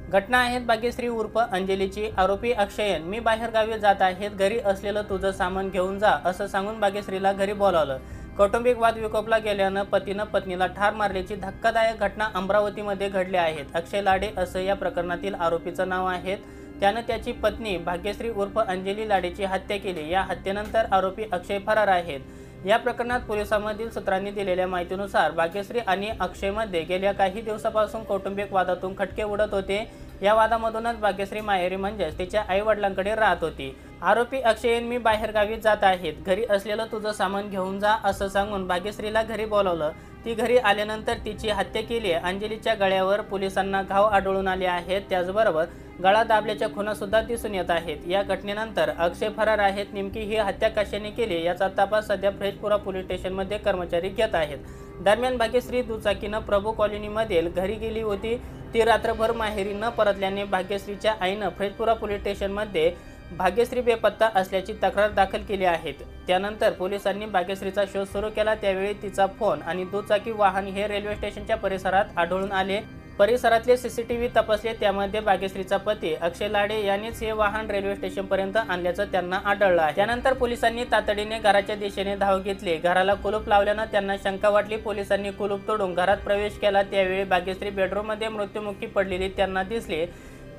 घटना आहेत भाग्यश्री उर्फ अंजलीची। आरोपी अक्षयन मी बाहेर गावी जात आहेत, घरी असलेलं तुझं सामान घेऊन जा असं सांगून भाग्यश्रीला घरी बोलावलं। कौटुंबिक वाद विकोपला गेल्यानं पतीनं पत्नीला ठार मारल्याची धक्कादायक घटना अमरावतीमध्ये घडली आहे। अक्षय लाडे असं या प्रकरणातील आरोपीचं नाव आहे। त्यानं त्याची पत्नी भाग्यश्री उर्फ अंजली लाडेची हत्या केली। या हत्येनंतर आरोपी अक्षय फरार आहेत। या प्रकरणात पोलिसांमधील सूत्रांनी दिलेल्या माहितीनुसार भाग्यश्री आणि अक्षयमध्ये गेल्या काही दिवसापासून कौटुंबिक वादातून खटके उडत होते। या वादामधूनच भाग्यश्री माहेरी म्हणजेच तिच्या आई वडिलांकडे राहत होती। आरोपी अक्षयन मी बाहेर गावी जात आहेत, घरी असलेलं तुझं सामान घेऊन जा असं सांगून भाग्यश्रीला घरी बोलावलं। ती घरी आल्यानंतर तिची हत्या केली। अंजलीच्या गळ्यावर पोलिसांना घाव आढळून आले आहेत। त्याचबरोबर गळा दाबल्याच्या खुणा सुद्धा दिसून येत आहेत। या घटनेनंतर अक्षय फरार आहेत। नेमकी ही हत्या कशाने केली याचा तपास सध्या फ्रेशपुरा पोलीस स्टेशनमध्ये कर्मचारी घेत आहेत। दरम्यान भाग्यश्री दुचाकीनं प्रभू कॉलनीमधील घरी गेली होती। ती रात्रभर माहेरी न परतल्याने भाग्यश्रीच्या आईनं फ्रेशपुरा पोलीस स्टेशनमध्ये भाग्यश्री बेपत्ता असल्याची तक्रार दाखल केली आहे। त्यानंतर पोलिसांनी भाग्यश्रीचा शोध सुरू केला। त्यावेळी तिचा फोन आणि दुचाकी वाहन हे रेल्वे स्टेशनच्या परिसरात आढळून आले। परिसरातले सीसीटीव्ही तपासले, त्यामध्ये भाग्यश्रीचा पती अक्षय लाडे यांनीच हे वाहन रेल्वे स्टेशनपर्यंत आणल्याचं त्यांना आढळलं आहे। त्यानंतर पोलिसांनी तातडीने घराच्या दिशेने धाव घेतली। घराला कुलूप लावल्यानं त्यांना शंका वाटली। पोलिसांनी कुलूप तोडून घरात प्रवेश केला। त्यावेळी भाग्यश्री बेडरूममध्ये मृत्युमुखी पडलेली त्यांना दिसली।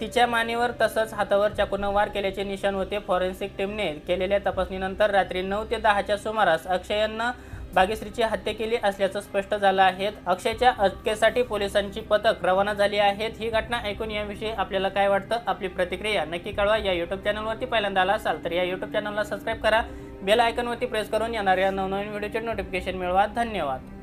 तिच्या मानेवर तसंच हातावर चाकूनं वार केल्याचे निशाण होते। फॉरेन्सिक टीमने केलेल्या तपासणीनंतर रात्री 9 ते 10च्या सुमारास अक्षयनं भाग्यश्रीची हत्या केली असल्याचं स्पष्ट झालं आहे। अक्षयच्या अटकेसाठी पोलिसांची पथक रवाना झाली आहेत। ही घटना ऐकून याविषयी आपल्याला काय वाटतं, आपली प्रतिक्रिया नक्की कळवा। या यूट्यूब चॅनलवरती पहिल्यांदा आला असाल तर या यूट्यूब चॅनलला सबस्क्राईब करा, बेल आयकॉनवरती प्रेस करून येणाऱ्या नवनवीन व्हिडिओचे नोटिफिकेशन मिळवा। धन्यवाद।